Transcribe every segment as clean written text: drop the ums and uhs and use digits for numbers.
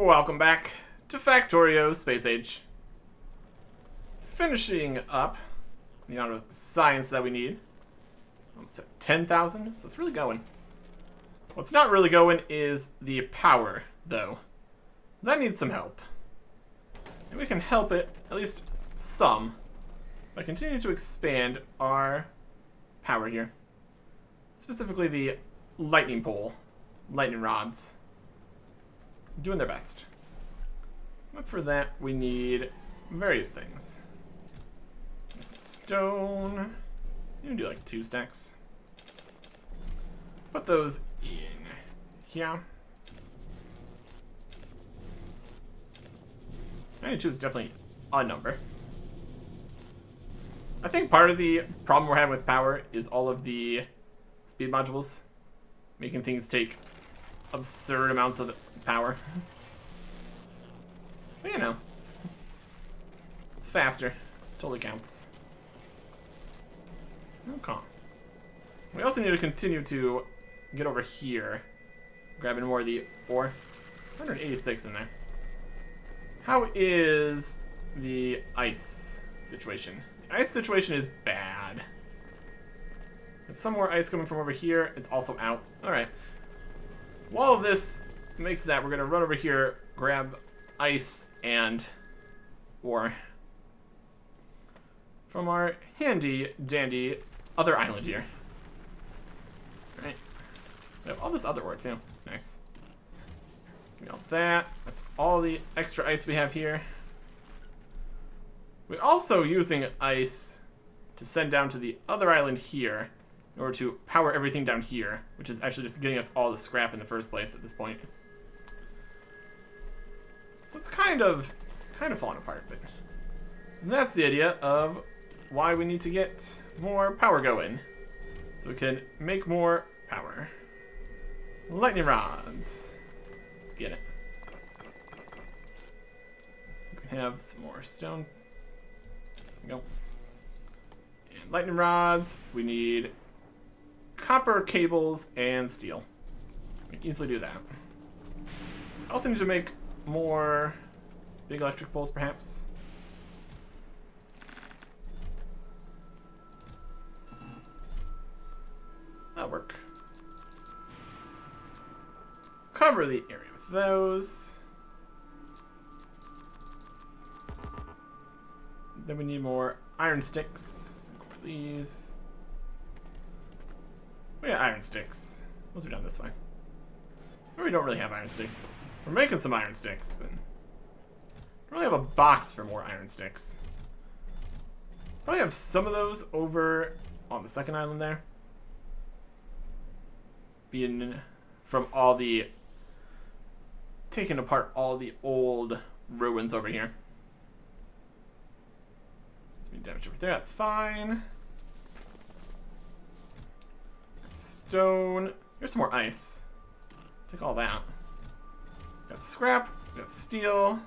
Welcome back to Factorio Space Age. Finishing up the amount of science that we need. Almost at 10,000, so it's really going. What's not really going is the power, though. That needs some help. And we can help it, at least some, by continuing to expand our power here. Specifically the lightning pole, lightning rods. Doing their best. But for that, we need various things. Some stone. You can do like 2 stacks. Put those in here. 92 is definitely a number. I think part of the problem we're having with power is all of the speed modules. Making things take absurd amounts of power. But you know, it's faster. Totally counts. Okay. We also need to continue to get over here, grabbing more of the ore. 186 in there. How is the ice situation? The ice situation is bad. There's some more ice coming from over here. It's also out. Alright. While this makes that, we're going to run over here, grab ice and ore from our handy dandy other island here. Alright. We have all this other ore too. It's nice. Give me all that. That's all the extra ice we have here. We're also using ice to send down to the other island here in order to power everything down here, which is actually just getting us all the scrap in the first place at this point. So it's kind of falling apart, but that's the idea of why we need to get more power going. So we can make more power. Lightning rods. Let's get it. We can have some more stone. There we go. And lightning rods. We need copper cables and steel. We can easily do that. I also need to make more big electric poles, perhaps. That'll work. Cover the area with those. Then we need more iron sticks. More these. We got iron sticks. Those are done this way. Or we don't really have iron sticks. We're making some iron sticks, but don't really have a box for more iron sticks. Probably have some of those over on the second island there. Being from all the taking apart all the old ruins over here. It's been damaged over there, that's fine. Stone. Here's some more ice. Take all that. Got scrap, got steel.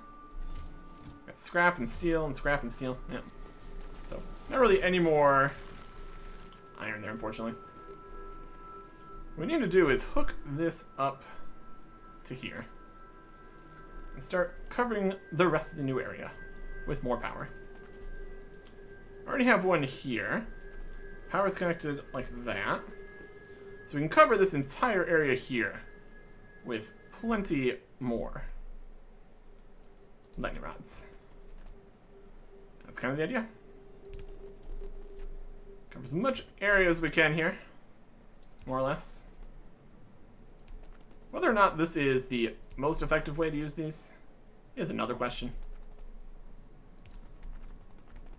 Got scrap and steel and scrap and steel. Yeah. So, not really any more iron there, unfortunately. What we need to do is hook this up to here. And start covering the rest of the new area with more power. I already have one here. Power's connected like that. So we can cover this entire area here with plenty more lightning rods. That's kind of the idea. Cover as much area as we can here, more or less. Whether or not this is the most effective way to use these is another question.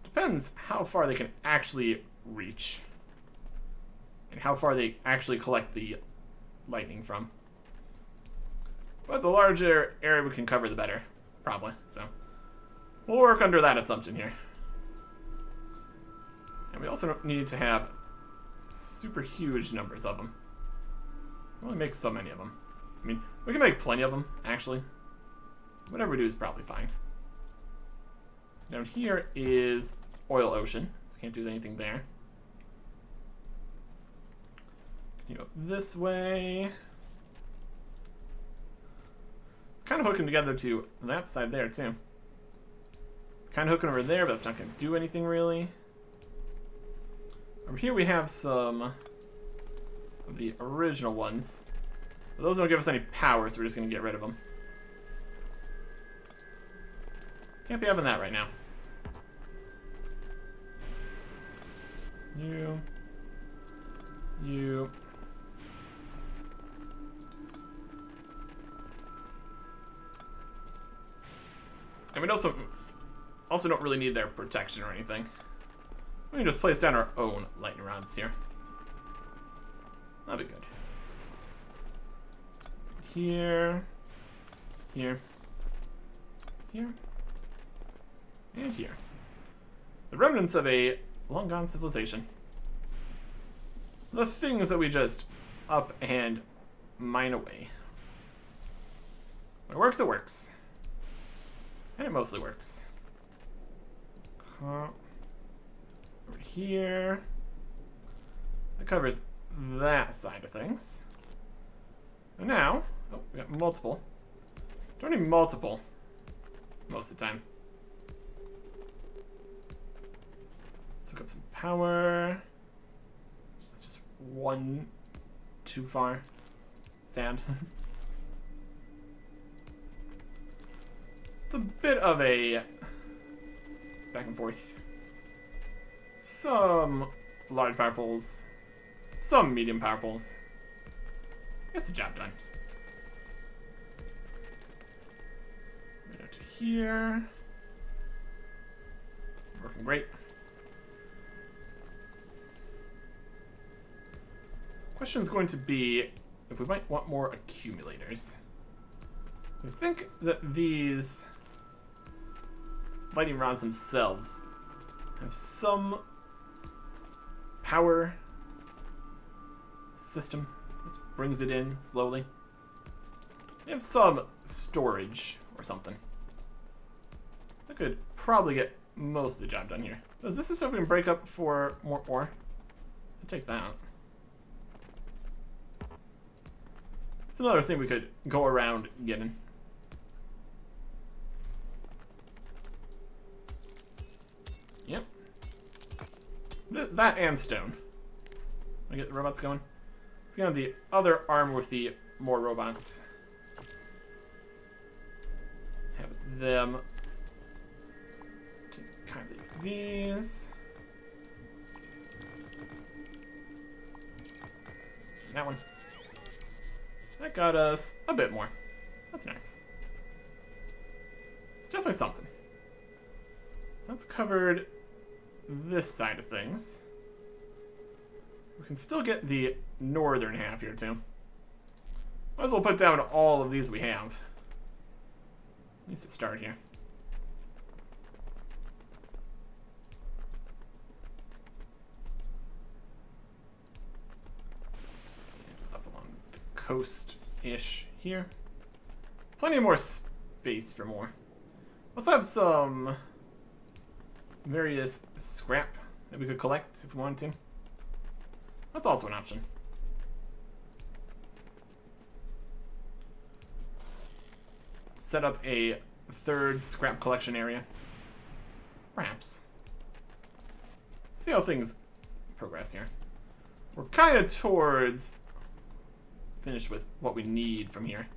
Depends how far they can actually reach and how far they actually collect the lightning from. But the larger area we can cover, the better, probably. So we'll work under that assumption here. And we also need to have super huge numbers of them. We only make so many of them. I mean, we can make plenty of them, actually. Whatever we do is probably fine. Down here is oil ocean, so we can't do anything there. You go this way. It's kind kind of hooking together to that side there, too. It's kind of hooking over there, but that's not going to do anything, really. Over here we have some of the original ones. But those don't give us any power, so we're just going to get rid of them. Can't be having that right now. You. And we also don't really need their protection or anything. We can just place down our own lightning rods here. That'll be good. Here. Here. Here. And here. The remnants of a long-gone civilization. The things that we just up and mine away. When it works, it works. And it mostly works. Over here. That covers that side of things. And now, oh, we got multiple. Don't need multiple most of the time. Let's hook up some power. That's just one too far. Sad. It's a bit of a back and forth. Some large power poles, some medium power poles. Gets the job done. Right up to here. Working great. Question is going to be if we might want more accumulators. I think that these lightning rods themselves have some power system. Just brings it in slowly. They have some storage or something. I could probably get most of the job done here. Is this the stuff we can break up for more ore? I'll take that. It's another thing we could go around getting. Yep. That and stone. I get the robots going. Let's get on the other arm with the more robots. Have them take kind of these. And that one. That got us a bit more. That's nice. It's definitely something. So that's covered this side of things. We can still get the northern half here too. Might as well put down all of these we have. At least to start here. And up along the coast-ish here. Plenty of more space for more. Also have some various scrap that we could collect if we wanted to. That's also an option. Set up a third scrap collection area. Perhaps. See how things progress here. We're kind of towards finished with what we need from here.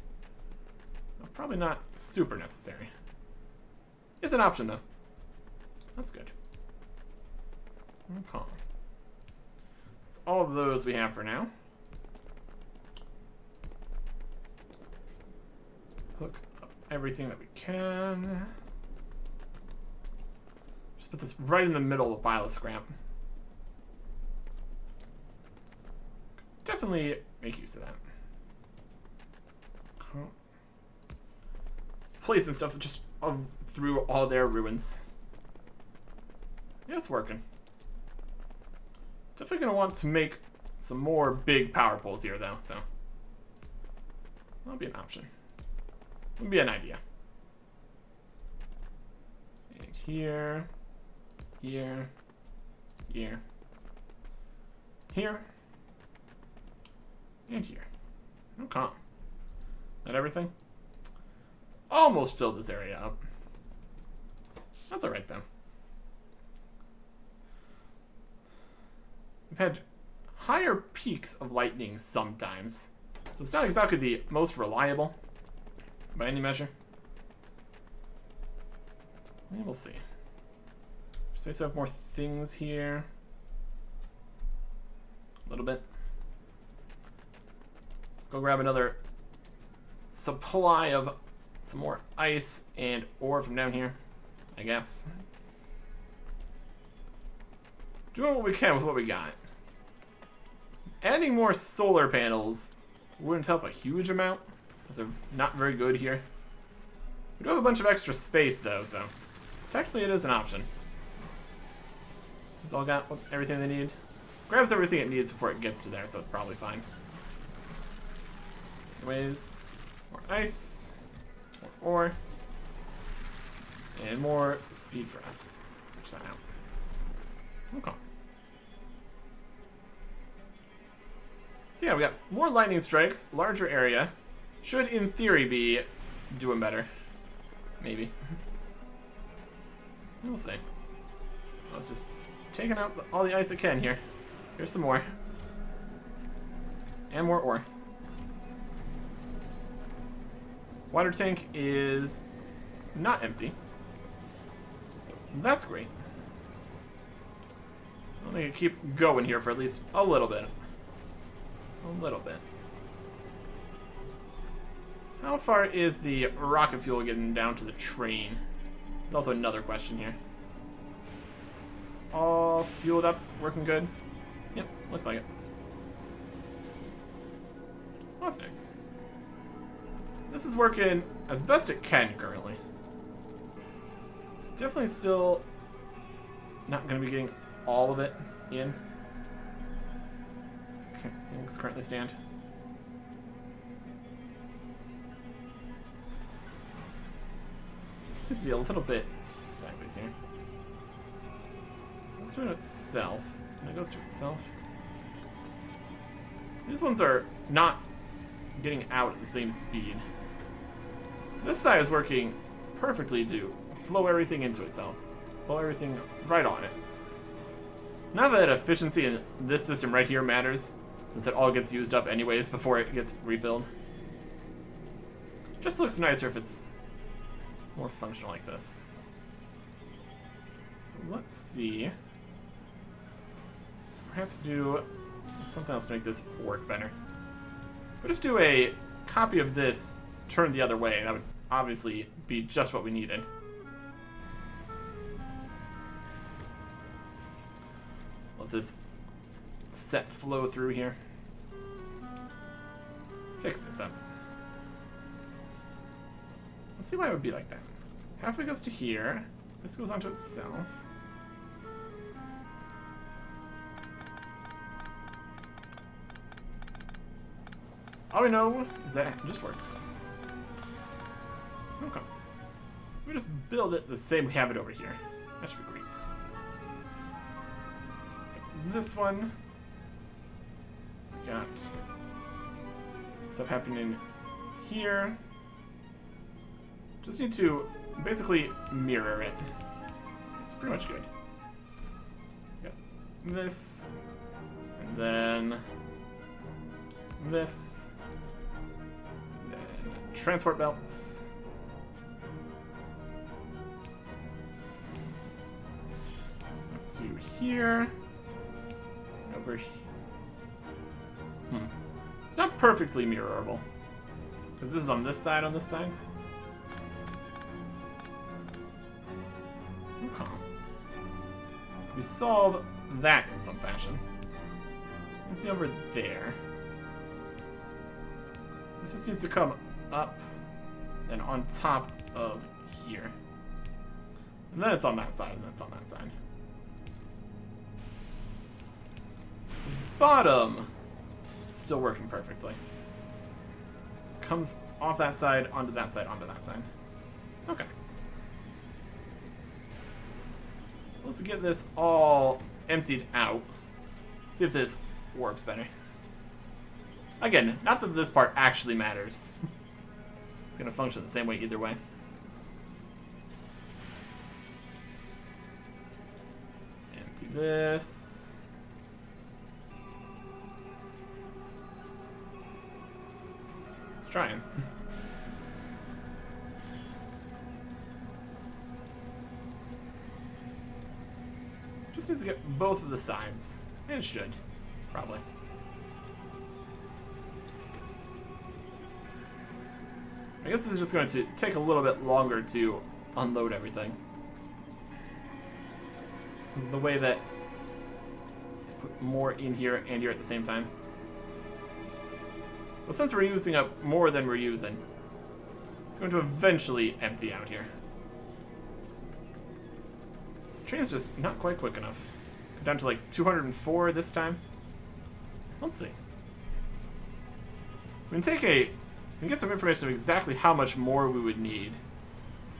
Probably not super necessary. It's an option though. That's good. Okay. That's all of those we have for now. Hook up everything that we can. Just put this right in the middle of the pile of scrap. Definitely make use of that. Okay. Placing stuff just through all their ruins. Yeah, it's working. Definitely gonna want to make some more big power poles here though, so that'll be an option. Would be an idea. And here, here, here, here, and here. Okay. That everything? That's almost filled this area up. That's alright, though. We've had higher peaks of lightning sometimes. So it's not exactly the most reliable by any measure. And we'll see. Just we still have more things here. A little bit. Let's go grab another supply of some more ice and ore from down here, I guess. Doing what we can with what we got. Adding more solar panels wouldn't help a huge amount, because they're not very good here. We do have a bunch of extra space, though, so technically it is an option. It's all got everything they need. Grabs everything it needs before it gets to there, so it's probably fine. Anyways, more ice, more ore, and more speed for us. Switch that out. Okay. So yeah, we got more lightning strikes, larger area. Should, in theory, be doing better. Maybe. We'll see. Let's just taking out all the ice it can here. Here's some more. And more ore. Water tank is not empty. So that's great. I'm gonna keep going here for at least a little bit. A little bit. How far is the rocket fuel getting down to the train? There's also another question here. It's all fueled up, working good. Yep, looks like it. Well, that's nice. This is working as best it can currently. It's definitely still not going to be getting all of it in. As things currently stand. This seems to be a little bit sideways here. Let's do it itself. When it goes to itself. These ones are not getting out at the same speed. This side is working perfectly to flow everything into itself. Flow everything right on it. Not that efficiency in this system right here matters, since it all gets used up anyways before it gets refilled. Just looks nicer if it's more functional like this. So let's see. Perhaps do something else to make this work better. If we just do a copy of this turned the other way, that would obviously be just what we needed. Let this set flow through here. Fix this up. Let's see why it would be like that. Halfway goes to here. This goes onto itself. All we know is that it just works. Okay. We just build it the same we have it over here. That should be great. This one. Got stuff happening here. Just need to basically mirror it. It's pretty much good. Got this. And then this. Transport belts. Up to here. Over here. It's not perfectly mirrorable. Because this is on this side, on this side. Okay. If we solve that in some fashion. Let's see over there. This just needs to come up and on top of here. And then it's on that side, and then it's on that side. The bottom still working perfectly. Comes off that side, onto that side, onto that side. Okay. So let's get this all emptied out. See if this works better. Again, not that this part actually matters. gonna function the same way either way. Empty this. Let's try it. Just needs to get both of the sides. And it should, probably. I guess this is just going to take a little bit longer to unload everything. This is the way that I put more in here and here at the same time. But since we're using up more than we're using, it's going to eventually empty out here. The train's just not quite quick enough. Down to like 204 this time. Let's see. We can get some information of exactly how much more we would need.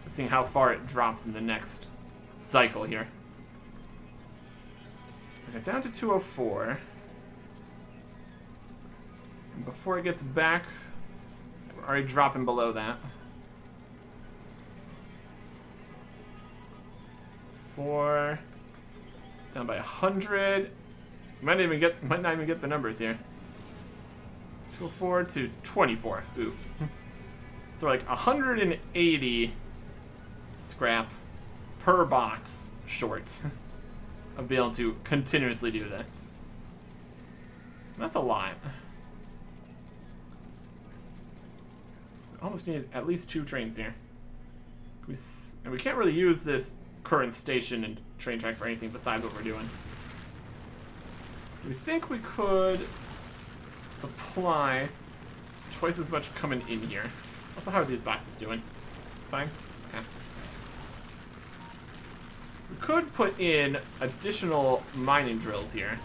Seeing how far it drops in the next cycle here. We got down to 204. And before it gets back, we're already dropping below that. 4. Down by 100. Might not even get the numbers here. 204 to 24. Oof. So like 180 scrap per box short of being able to continuously do this. That's a lot. We almost need at least 2 trains here. And we can't really use this current station and train track for anything besides what we're doing. Do we think we could supply twice as much coming in here? Also, how are these boxes doing? Fine? Okay. We could put in additional mining drills here.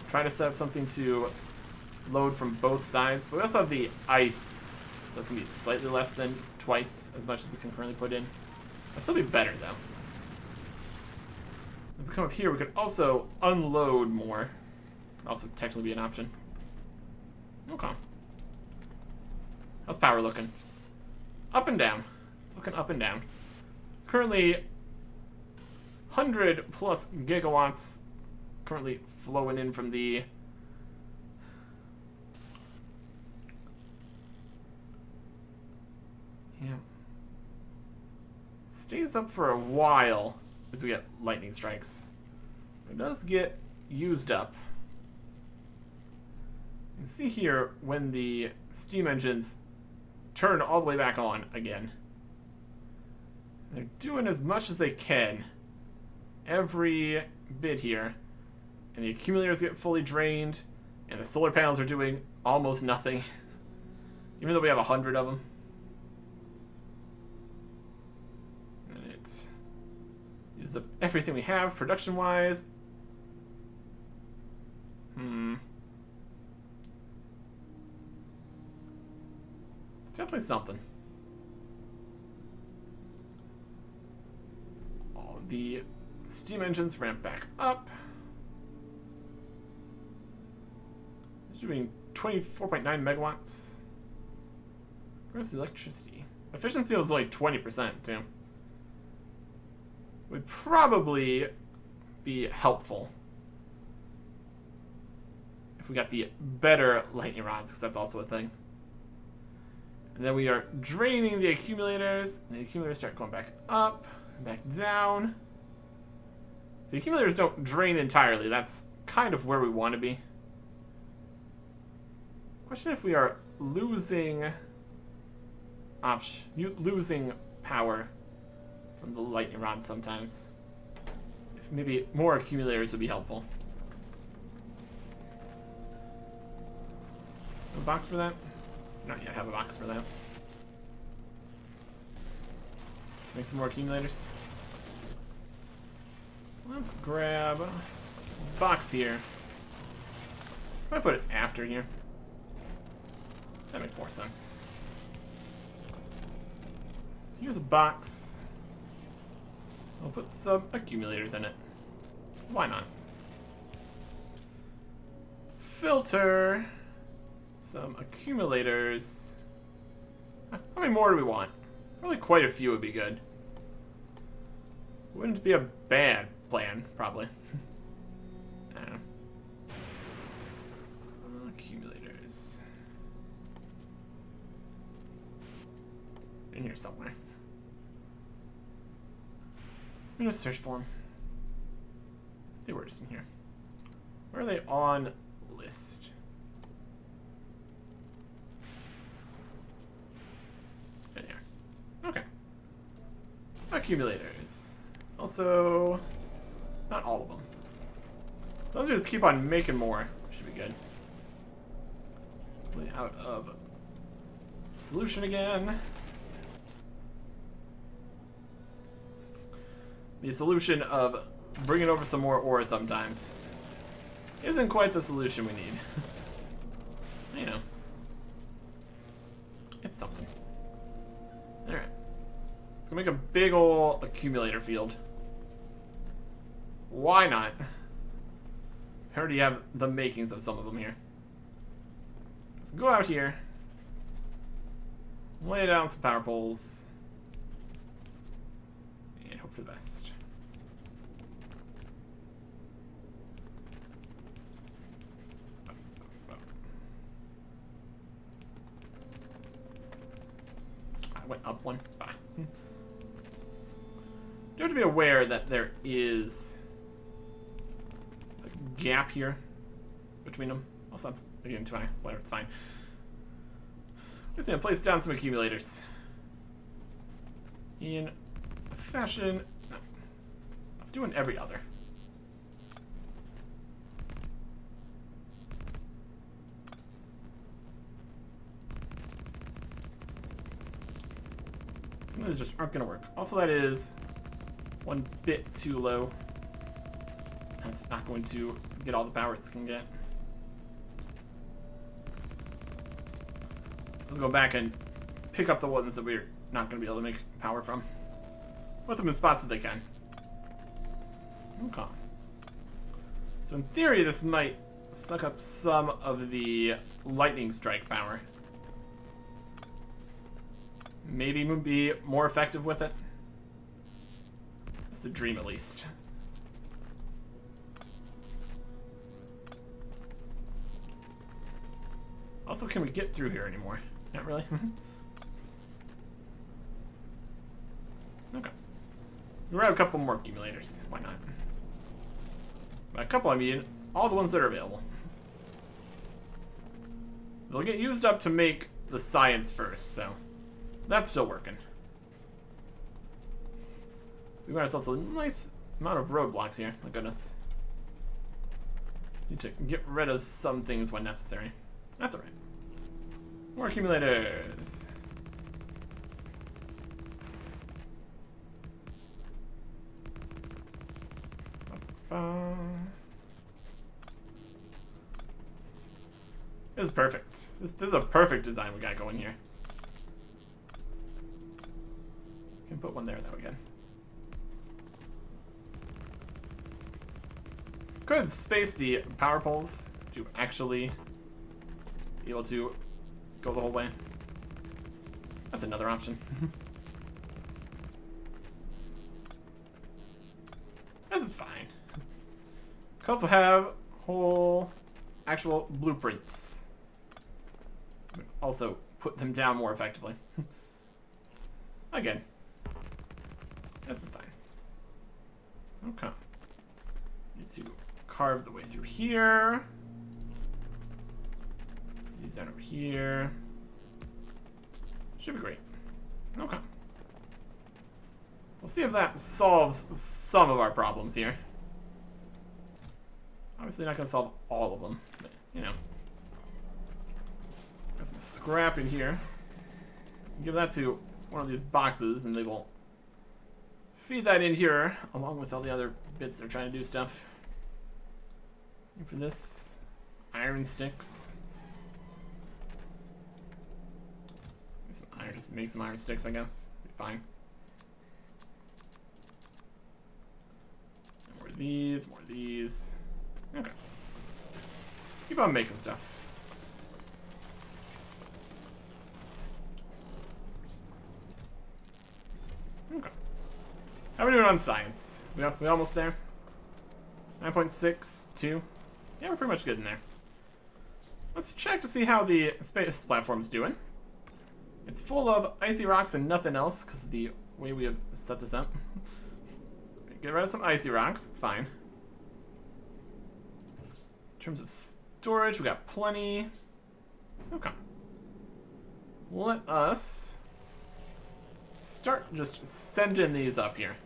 Try to set up something to load from both sides. But we also have the ice, so that's going to be slightly less than twice as much as we can currently put in. It'll still be better, though. If we come up here, we could also unload more. Could also technically be an option. Okay. How's power looking? Up and down. It's looking up and down. It's currently 100 plus gigawatts currently flowing in from the stays up for a while as we get lightning strikes. It does get used up. You can see here when the steam engines turn all the way back on again. They're doing as much as they can every bit here. And the accumulators get fully drained, and the solar panels are doing almost nothing, even though we have 100 of them. And it uses up everything we have production-wise. It's definitely something. All of the steam engines ramp back up. It's doing 24.9 megawatts. Where's the electricity? Efficiency was only 20% too. Would probably be helpful if we got the better lightning rods, because that's also a thing. And then we are draining the accumulators, and the accumulators start going back up, back down. The accumulators don't drain entirely. That's kind of where we want to be. Question if we are losing power from the lightning rods sometimes. If maybe more accumulators would be helpful. Have a box for that? Not yet have a box for that. Make some more accumulators. Let's grab a box here. I put it after here. That makes more sense. Here's a box. I'll put some accumulators in it. Why not? Filter some accumulators. How many more do we want? Probably quite a few would be good. Wouldn't be a bad plan, probably. I don't know. Accumulators. In here somewhere. I'm gonna search for them. They were just in here. Where are they on list? There they are. Okay. Accumulators. Also, not all of them. Those just keep on making more. Should be good. Out of solution again. The solution of bringing over some more ore sometimes isn't quite the solution we need. You know. It's something. Alright. Let's go make a big ol' accumulator field. Why not? I already have the makings of some of them here. Let's go out here. Lay down some power poles. And hope for the best. I went up one. Bye. You have to be aware that there is a gap here between them. Also, that's again too high. Whatever, it's fine. I'm just gonna place down some accumulators in a fashion. No, let's do an every other. These just aren't gonna work. Also, that is one bit too low. That's not going to get all the power it's gonna get. Let's go back and pick up the ones that we're not gonna be able to make power from. Put them in spots that they can. Okay. So in theory, this might suck up some of the lightning strike power. Maybe we'll be more effective with it. That's the dream, at least. Also, can we get through here anymore? Not really. Okay. We'll grab a couple more accumulators. Why not? By a couple, I mean all the ones that are available. They'll get used up to make the science first, so that's still working. We got ourselves a nice amount of roadblocks here. My goodness. Need to get rid of some things when necessary. That's alright. More accumulators. This is perfect. This is a perfect design we got going here. Can put one there though again. Could space the power poles to actually be able to go the whole way. That's another option. This is fine. Could also have whole actual blueprints. Also put them down more effectively. Again. This is fine. Okay. Need to carve the way through here. These down over here. Should be great. Okay. We'll see if that solves some of our problems here. Obviously not going to solve all of them, but, you know. Got some scrap in here. Give that to one of these boxes, and they will feed that in here, along with all the other bits they're trying to do stuff. And for this, iron sticks. Some iron, just make some iron sticks, I guess. Be fine. More of these, more of these. Okay. Keep on making stuff. How are we doing on science? We almost there? 9.6, 2. Yeah, we're pretty much good in there. Let's check to see how the space platform's doing. It's full of icy rocks and nothing else because of the way we have set this up. Get rid of some icy rocks, it's fine. In terms of storage, we got plenty. Okay. Let us start just sending these up here.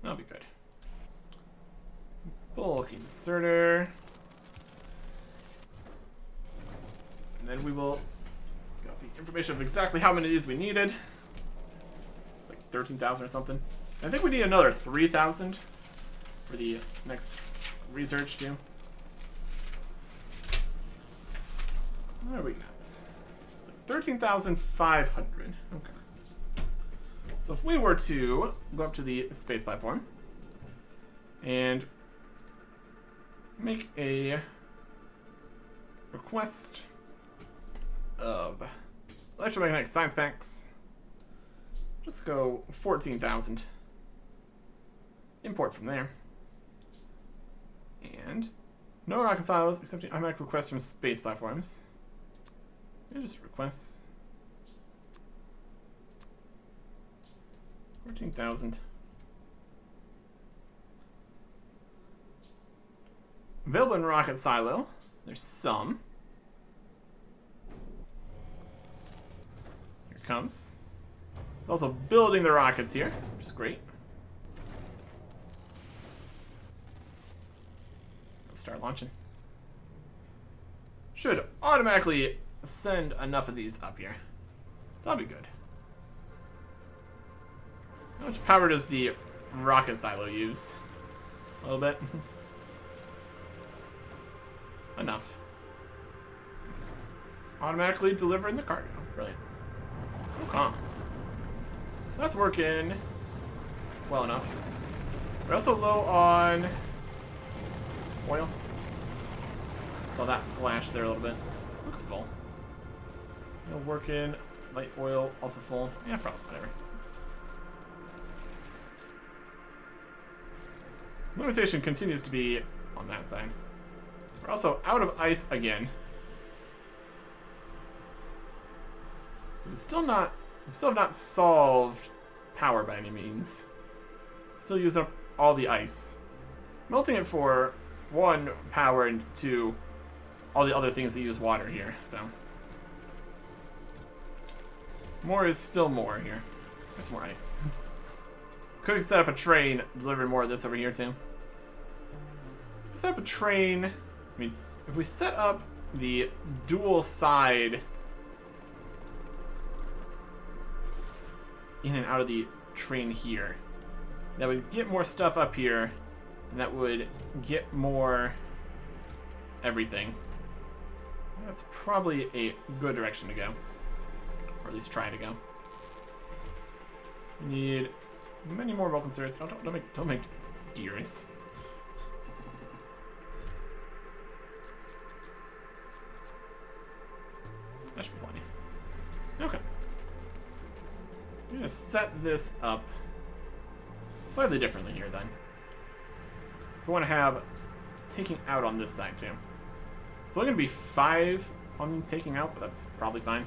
That'll be good. Bulk inserter. And then we will get the information of exactly how many of these we needed. Like 13,000 or something. I think we need another 3,000 for the next research too. What are we at? 13,500. Okay. So if we were to go up to the space platform and make a request of electromagnetic science packs, just go 14,000. Import from there. And no rocket silos accepting automatic requests from space platforms. And just requests 14,000. Available in rocket silo. There's some. Here it comes. It's also building the rockets here, which is great. Let's start launching. Should automatically send enough of these up here. So that'll be good. How much power does the rocket silo use? A little bit. Enough. It's automatically delivering the cargo. Brilliant. Okay. That's working well enough. We're also low on oil. Saw that flash there a little bit. This looks full. Working. Light oil also full. Yeah, probably. Whatever. Limitation continues to be on that side. We're also out of ice again. So we still have not solved power by any means. Still using up all the ice. Melting it for 1, power, and 2, all the other things that use water here, so. More is still more here. There's more ice. Could set up a train delivering more of this over here too. Set up a train. I mean, if we set up the dual side in and out of the train here, that would get more stuff up here, and that would get more everything. That's probably a good direction to go. Or at least try to go. We need many more bulk inserters. Don't make gears. That should be plenty. Okay. I'm gonna set this up slightly differently here then. If we want to have taking out on this side too. It's only gonna be 5 on taking out, but that's probably fine.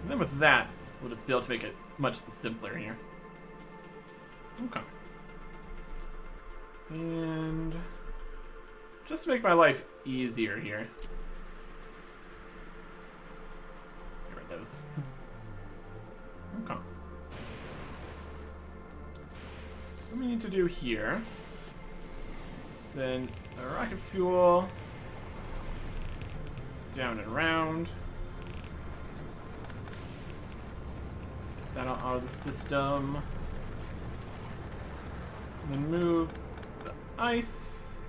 And then with that, we'll just be able to make it much simpler here. Okay. And just to make my life easier here. Get rid of those. Okay. What we need to do here, send a rocket fuel down and around. Get that out of the system. And then move the ice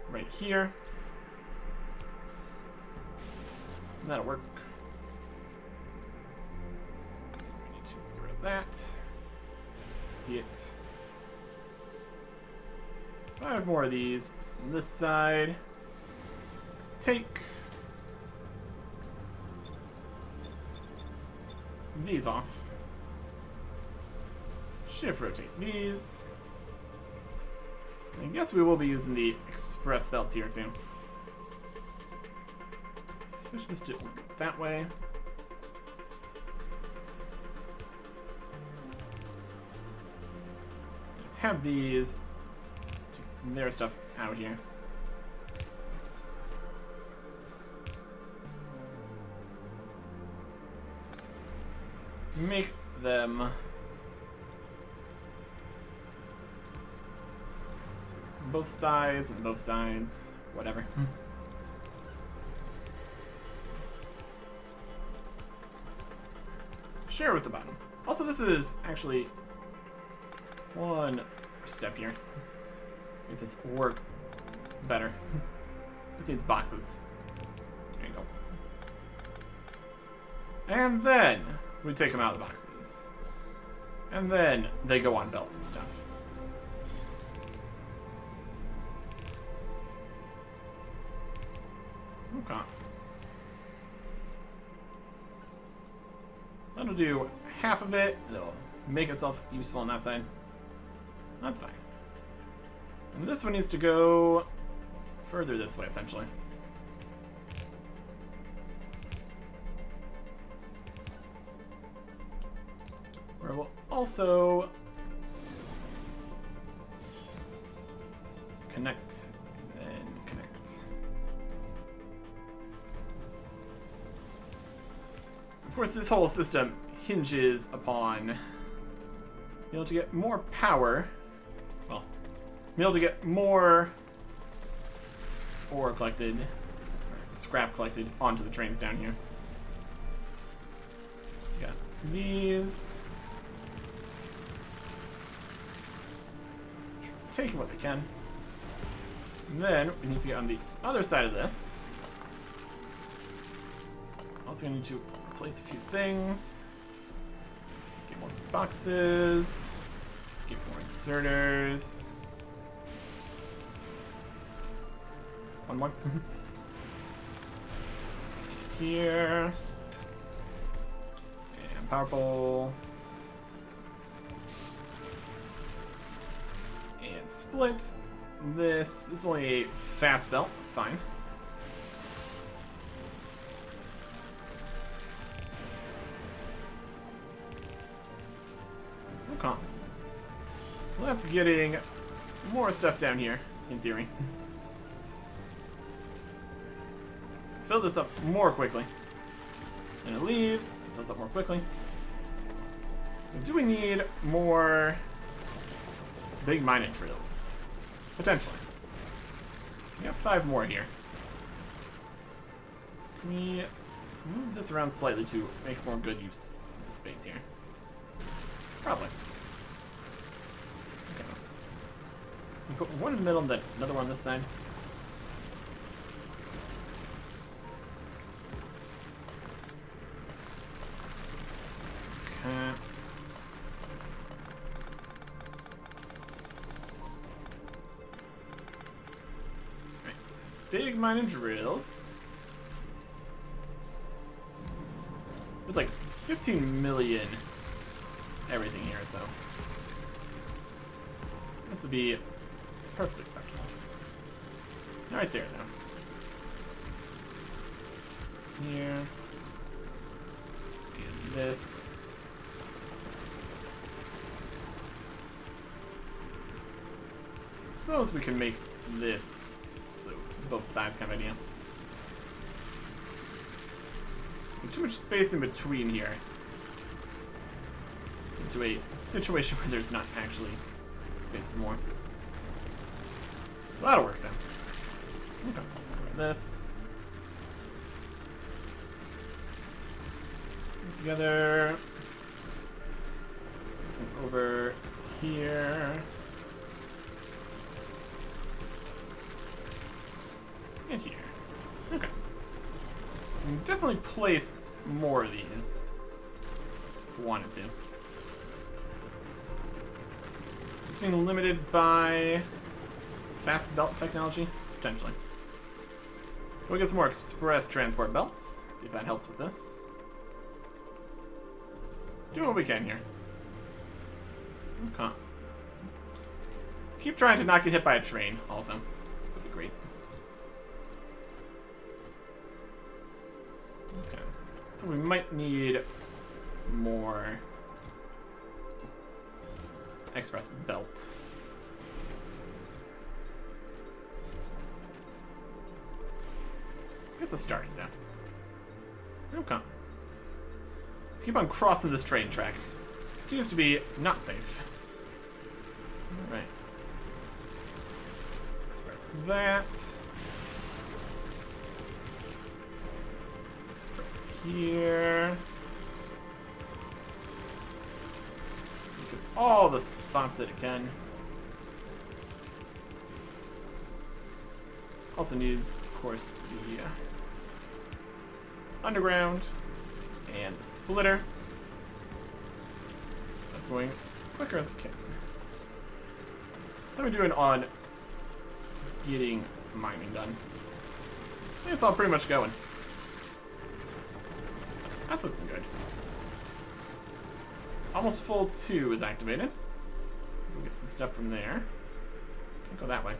right here. And that'll work. Need to get rid of that. Get 5 more of these on this side. Take. these off. Shift rotate these. I guess we will be using the express belts here too. Switch this to that way. Let's have these take their stuff out here. Make them both sides and both sides, whatever. Share with the bottom. Also, this is actually one step here. Make this work better. This needs boxes. There you go. And then we take them out of the boxes. And then they go on belts and stuff. Okay. That'll do half of it. It'll make itself useful on that side. That's fine. And this one needs to go further this way, essentially. Where we'll also connect and connect. Of course, this whole system hinges upon being able to get more power. Well, being able to get more ore collected, or scrap collected onto the trains down here. Got these. Taking what they can. And then we need to get on the other side of this. Also need to replace a few things. Get more boxes. Get more inserters. One more. Here. And power pole. And split this. This is only a fast belt. It's fine. Okay. Well, that's getting more stuff down here, in theory. Fill this up more quickly. And it leaves. It fills up more quickly. Do we need more big mining drills? Potentially. We got 5 more here. Can we move this around slightly to make more good use of the space here? Probably. Okay, let's put one in the middle and then another one on this side. Okay. Right. Big mining drills. There's like 15 million everything here, so this would be perfectly acceptable. Right there, though. Here. And this. I suppose we can make this so both sides kind of idea. Too much space in between here. Into a situation where there's not actually space for more. Well, that'll work then. Okay. This. This together. This one over here. And here. Okay. So we can definitely place more of these if we wanted to. It's being limited by fast belt technology? Potentially. We'll get some more express transport belts. See if that helps with this. doing what we can here. Okay. Keep trying to not get hit by a train, also. Would be great. Okay. So we might need more express belt. It's a starting though. Okay. Let's keep on crossing this train track. It used to be not safe. Alright. Express that. Express here. To all the spots that it can. Also needs, of course, the underground and the splitter. That's going quicker as it can. So we're doing on getting mining done. I think it's all pretty much going. That's looking good. Almost full 2 is activated. We'll get some stuff from there. I'll go that way.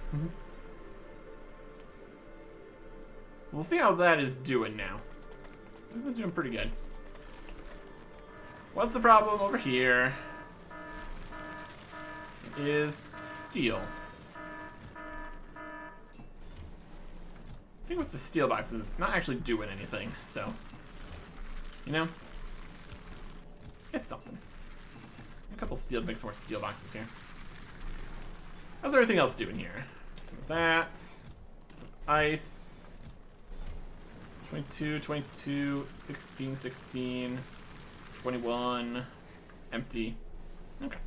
We'll see how that is doing now. This is doing pretty good. What's the problem over here? It is steel. I think with the steel boxes, it's not actually doing anything, so... You know? It's something. A couple steel to make some more steel boxes here. How's everything else doing here? Some of that. Some ice. 22, 22, 16, 16, 21, empty. Okay.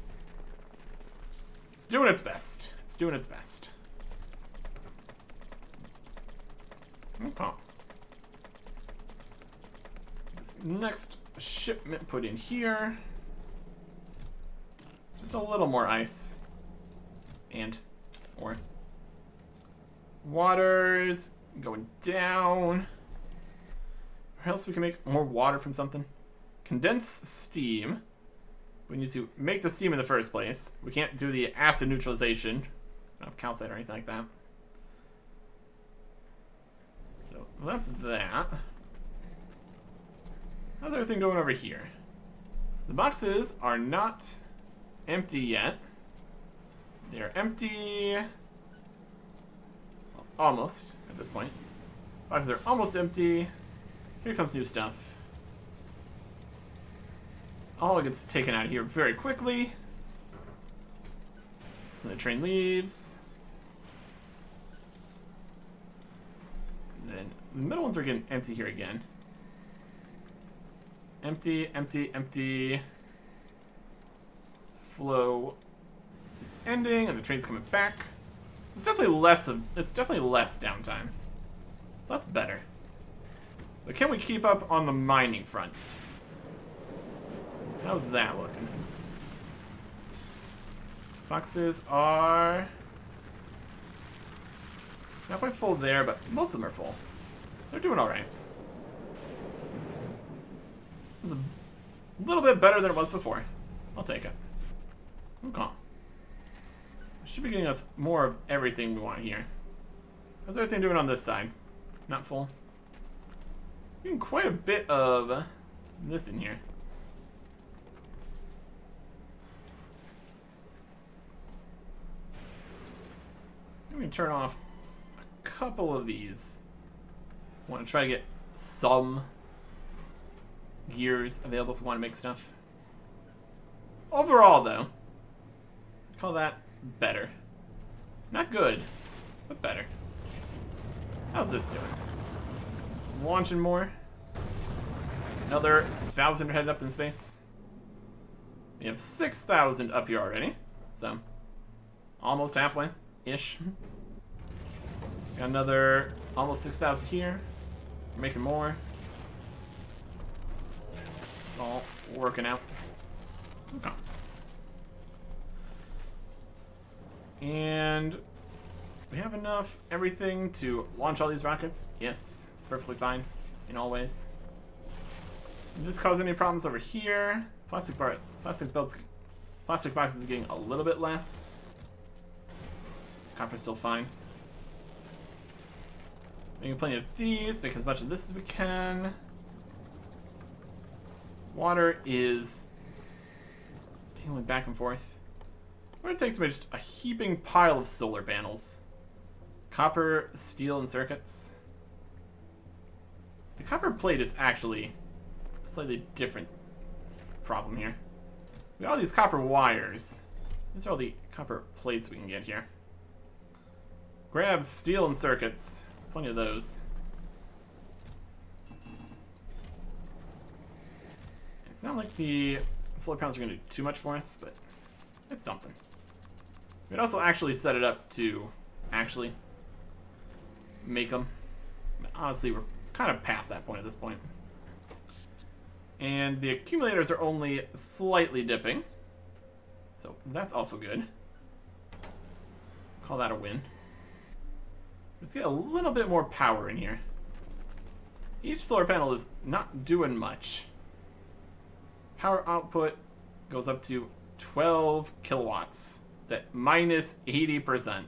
It's doing its best. It's doing its best. Okay. This next shipment put in here. Just a little more ice. And more. Water's going down. Or else we can make more water from something. Condense steam. We need to make the steam in the first place. We can't do the acid neutralization of calcite or anything like that. So that's that. How's everything going over here? The boxes are not empty yet. They're empty. Well, almost at this point. Boxes are almost empty. Here comes new stuff. All gets taken out of here very quickly. When the train leaves. And then the middle ones are getting empty here again. Empty, empty, empty. Flow is ending, and the train's coming back. It's definitely less downtime. So that's better. But can we keep up on the mining front? How's that looking? Boxes are not quite full there, but most of them are full. They're doing all right. It's a little bit better than it was before. I'll take it. Okay. Should be getting us more of everything we want here. How's everything doing on this side? Not full. Getting quite a bit of this in here. I'm going to turn off a couple of these. I want to try to get some gears available if we want to make stuff. Overall, though, I'd call that better. Not good, but better. How's this doing? It's launching more. Another 1,000 are headed up in space. We have 6,000 up here already, so almost halfway-ish. Got another almost 6,000 here. We're making more. It's all working out. Okay. And we have enough everything to launch all these rockets. Yes, it's perfectly fine in all ways. Did this cause any problems over here? Plastic belts, plastic boxes are getting a little bit less. Copper's still fine. Making plenty of these, make as much of this as we can. Water is dealing back and forth. What it takes to make just a heaping pile of solar panels. Copper, steel, and circuits. The copper plate is actually a slightly different problem here. We got all these copper wires. These are all the copper plates we can get here. Grab steel and circuits. Plenty of those. It's not like the solar panels are going to do too much for us, but it's something. We'd also actually set it up to actually make them. But honestly, we're kind of past that point at this point. And the accumulators are only slightly dipping. So that's also good. Call that a win. Let's get a little bit more power in here. Each solar panel is not doing much. Power output goes up to 12 kilowatts. It's at minus 80%.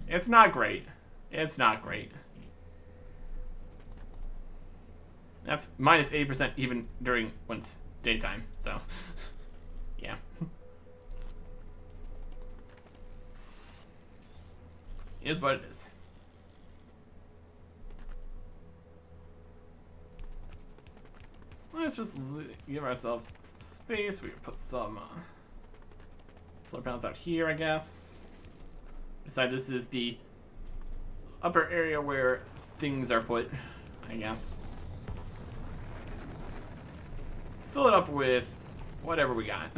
It's not great. It's not great. That's minus 80% even during when it's daytime, so yeah. Is what it is. Let's just give ourselves some space. We can put some solar panels out here, I guess. Decide this is the upper area where things are put, I guess. Fill it up with whatever we got.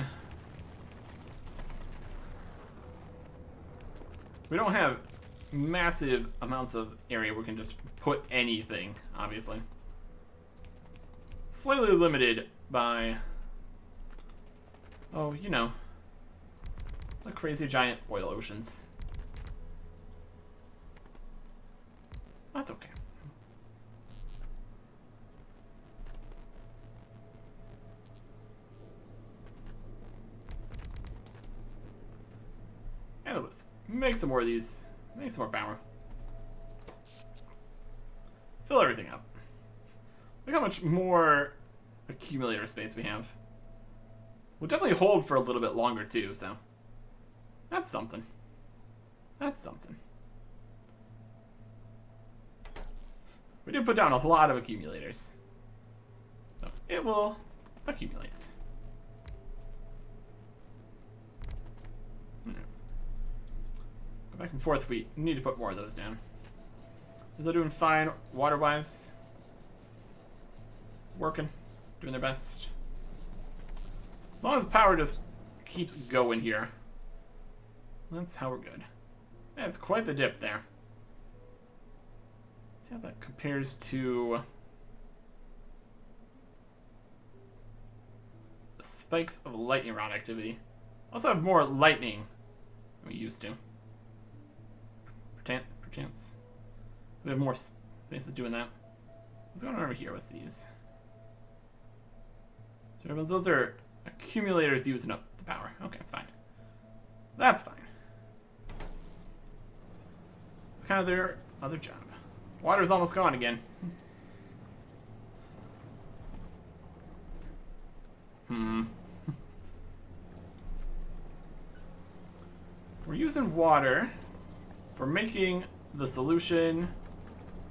We don't have massive amounts of area we can just put anything, obviously. Slightly limited by, oh, you know, the crazy giant oil oceans. That's okay. And let's make some more of these. Make some more power. Fill everything up. Look how much more accumulator space we have. We'll definitely hold for a little bit longer too, so that's something. That's something. We did put down a lot of accumulators, so it will accumulate. Go back and forth. We need to put more of those down. Is they doing fine water-wise? Working, doing their best. As long as power just keeps going here, that's how we're good. Yeah, it's quite the dip there. Let's see how that compares to the spikes of lightning round activity. Also have more lightning than we used to. Perchance. We have more spaces doing that. What's going on over here with these? So those are accumulators using up the power. Okay, that's fine. That's fine. It's kind of their other job. Water's almost gone again. We're using water for making the solution.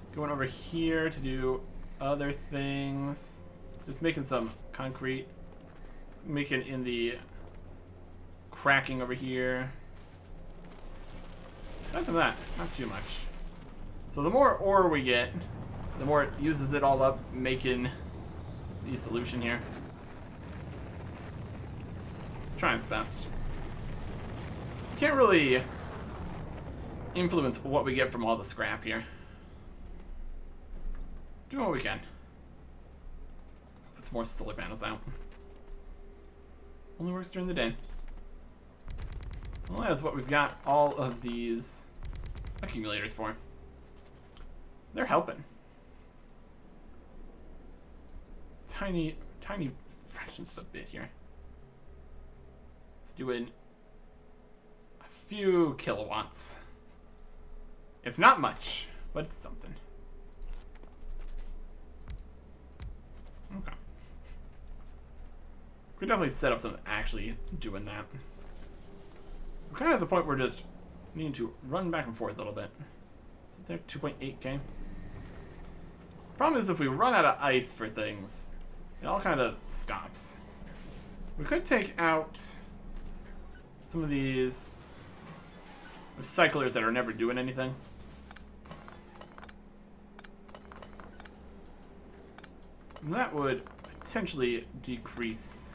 It's going over here to do other things. It's just making some concrete. It's making in the cracking over here. Aside from that, not too much. So the more ore we get, the more it uses it all up, making the solution here. It's trying its best. Can't really influence what we get from all the scrap here. Do what we can. Put some more solar panels out. Only works during the day. Well, that is what we've got all of these accumulators for. They're helping. Tiny fractions of a bit here. Let's do in a few kilowatts. It's not much, but it's something. Okay. We could definitely set up something actually doing that. We're kind of at the point where we're just needing to run back and forth a little bit. Is it there? 2.8k? Problem is if we run out of ice for things, it all kind of stops. We could take out some of these recyclers that are never doing anything. And that would potentially decrease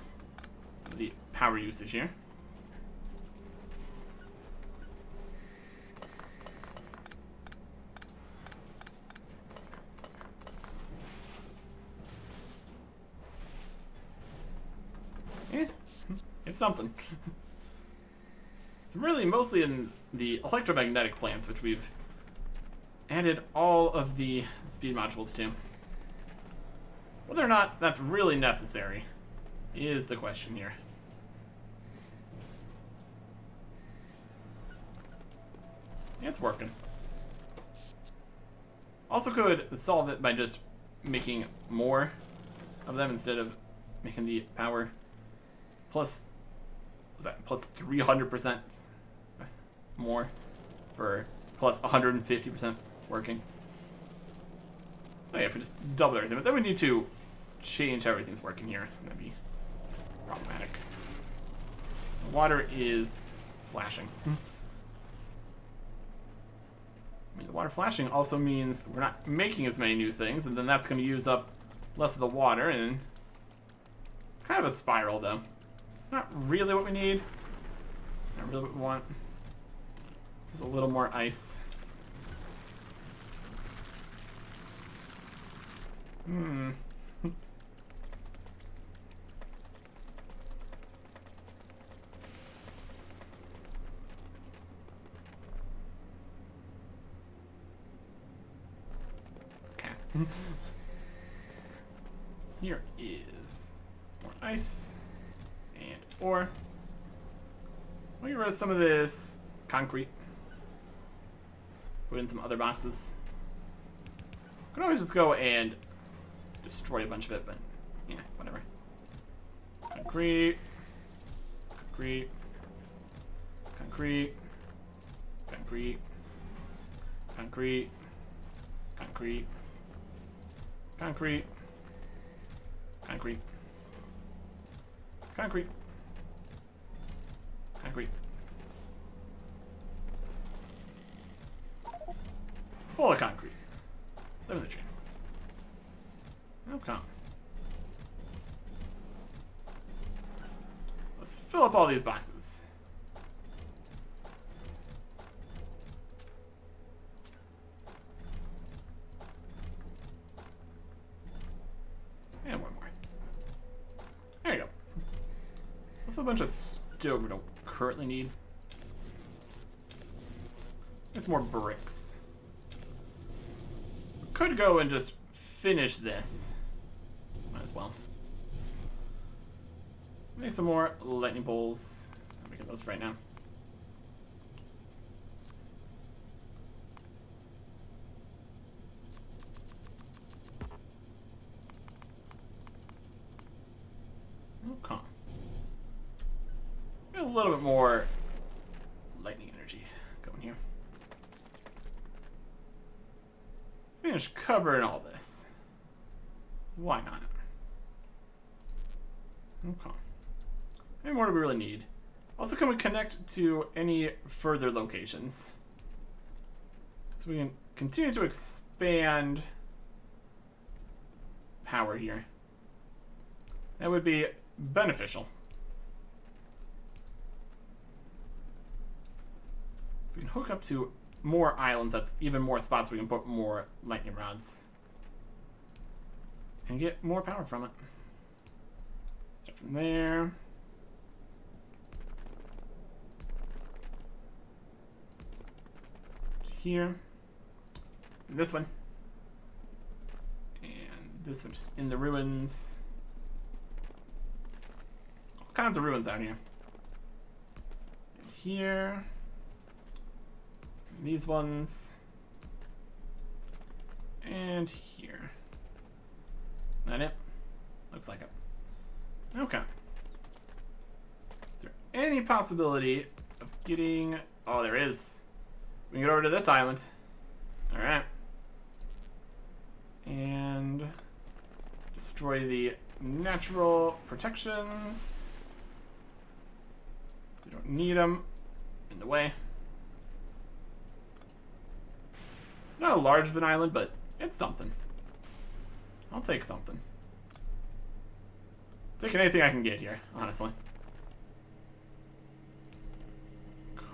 the power usage here. It's something. It's really mostly in the electromagnetic plants, which we've added all of the speed modules to. Whether or not that's really necessary is the question here. Yeah, it's working. Also could solve it by just making more of them instead of making the power plus, was that plus 300% more for plus 150% working. Oh yeah, if we just double everything, but then we need to change how everything's working here. That'd be problematic. The water is flashing. I mean, the water flashing also means we're not making as many new things, and then that's going to use up less of the water, and it's kind of a spiral, though. Not really what we need. Not really what we want. There's a little more ice. Okay. Here is more ice and ore. We'll get rid of some of this concrete. Put in some other boxes. Could always just go and destroy a bunch of it, but yeah, whatever. Concrete. Concrete. Concrete. Concrete. Concrete. Concrete. Concrete. Concrete. Concrete. Concrete. Full of concrete. Live in the chain. Okay. Let's fill up all these boxes. And one more. There you go. That's a bunch of stone we don't currently need. There's more bricks. We could go and just finish this. Might as well. Make some more lightning bolts. I'm making those right now. Okay. Get a little bit more lightning energy going here. Finish covering all this. Why not? Okay. How many more do we really need? Also, can we connect to any further locations? So we can continue to expand power here. That would be beneficial. If we can hook up to more islands, that's even more spots we can put more lightning rods. And get more power from it. Start from there. Here. And this one. And this one just in the ruins. tons of ruins out here. And here. And these ones. And here. That it? Looks like it. Okay. Is there any possibility of getting... Oh, there is. We can get over to this island. Alright. And destroy the natural protections. We don't need them in the way. It's not a large of an island, but it's something. I'll take something. Taking anything I can get here, honestly.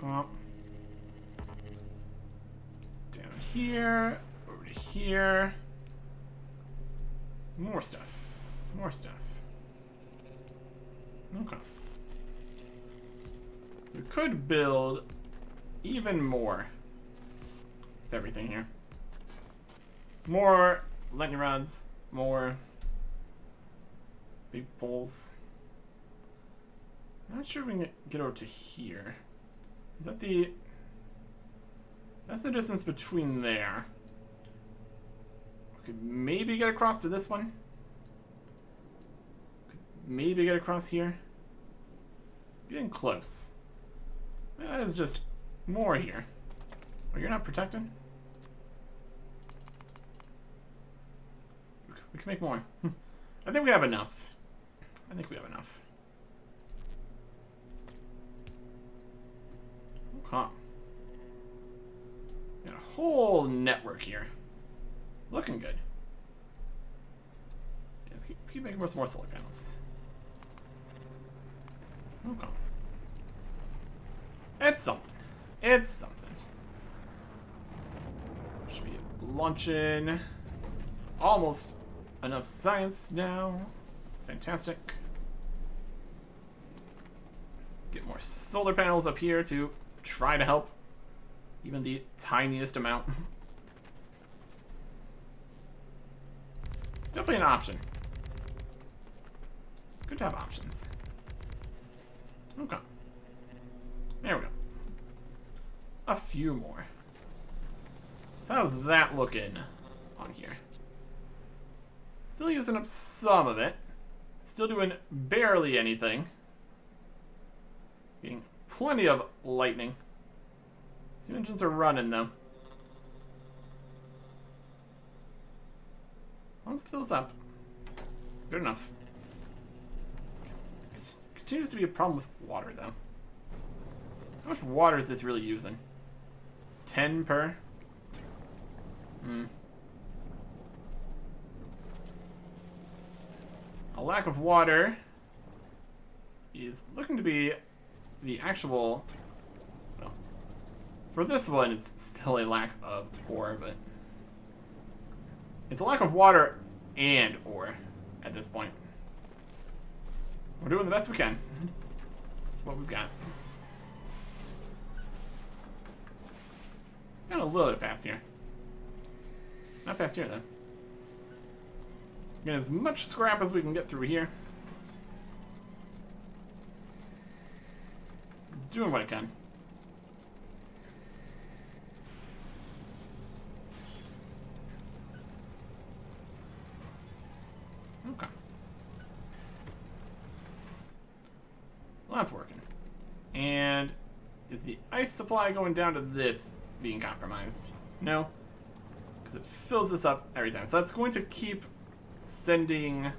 Down here, over to here. More stuff. More stuff. Okay. So we could build even more of everything here. More lightning rods, more big poles. Not sure if we can get over to here. Is that the... That's the distance between there. We could maybe get across to this one. Could maybe get across here. Getting close. That is just more here. Oh, you're not protected? We can make more. I think we have enough. I think we have enough. Okay. Got a whole network here. Looking good. Yeah, let's keep making more solar panels. Okay. It's something. It's something. Should be launching almost enough science now. Fantastic. Get more solar panels up here to try to help even the tiniest amount. It's definitely an option. It's good to have options. Okay. There we go. A few more. So how's that looking on here? Still using up some of it. Still doing barely anything. Getting plenty of lightning. Some engines are running though. Once it fills up. Good enough. Continues to be a problem with water though. How much water is this really using? 10 per? A lack of water is looking to be the actual... Well, for this one, it's still a lack of ore, but... It's a lack of water and ore at this point. We're doing the best we can. That's what we've got. Got a little bit past here. Not past here, though. Get as much scrap as we can get through here. Doing what I can. Okay. Well, that's working. And is the ice supply going down to this being compromised? No. Because it fills this up every time. So that's going to keep sending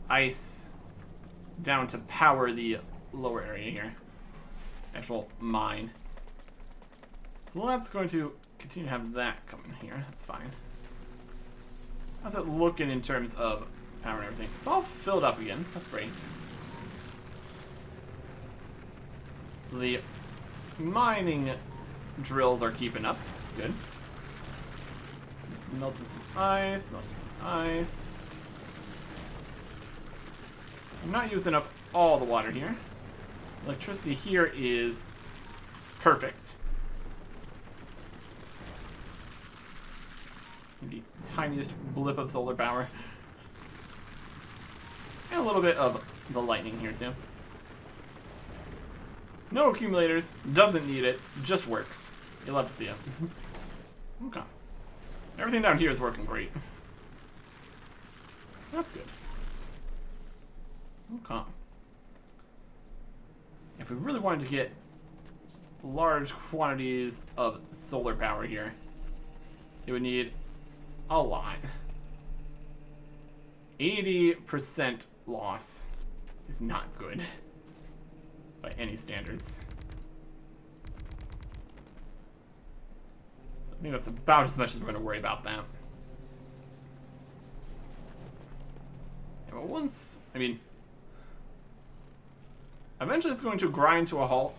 ice down to power the lower area here. Actual mine. So that's going to continue to have that coming here. That's fine. How's it looking in terms of power and everything? It's all filled up again. That's great. So the mining drills are keeping up. That's good. It's melting some ice, melting some ice. I'm not using up all the water here. Electricity here is perfect. The tiniest blip of solar power. And a little bit of the lightning here too. No accumulators. Doesn't need it. Just works. You'll love to see it. Okay. Everything down here is working great. That's good. Okay. If we really wanted to get large quantities of solar power here, it would need a lot. 80% loss is not good by any standards. I think that's about as much as we're going to worry about that. Yeah, but once, I mean, eventually it's going to grind to a halt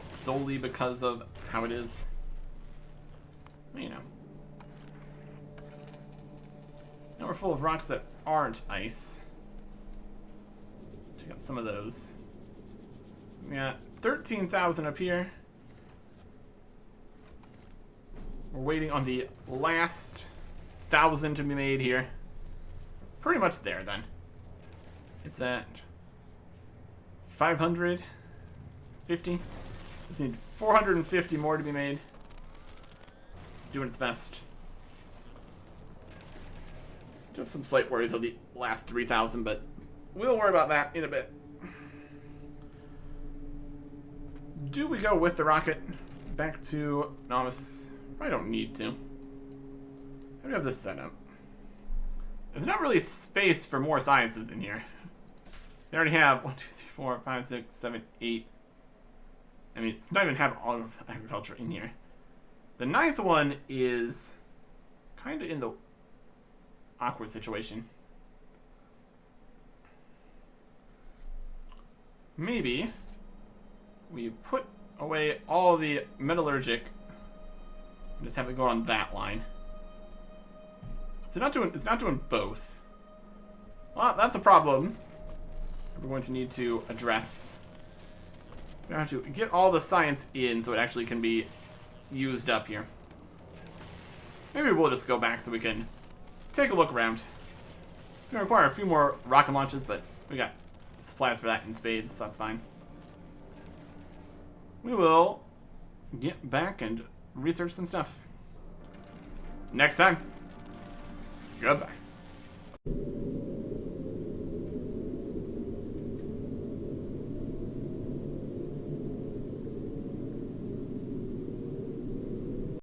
solely because of how it is. You know. Now we're full of rocks that aren't ice. Check out some of those. We got 13,000 up here. We're waiting on the last 1,000 to be made here. Pretty much there then. It's at 550. Just need 450 more to be made. It's doing its best. Do have some slight worries of the last 3,000, but we'll worry about that in a bit. Do we go with the rocket back to Novice? I don't need to. How do we have this set up? There's not really space for more sciences in here. They already have 1, 2, 3, 4, 5, 6, 7, 8. I mean, it's not even have all of agriculture in here. The 9th one is kind of in the awkward situation. Maybe we put away all the metallurgic and just have it go on that line. It's not doing both. Well, that's a problem we're going to need to address. We have to get all the science in so it actually can be used up here. Maybe we'll just go back so we can take a look around. It's going to require a few more rocket launches, but we got supplies for that in spades, so that's fine. We will get back and research some stuff. Next time. Goodbye.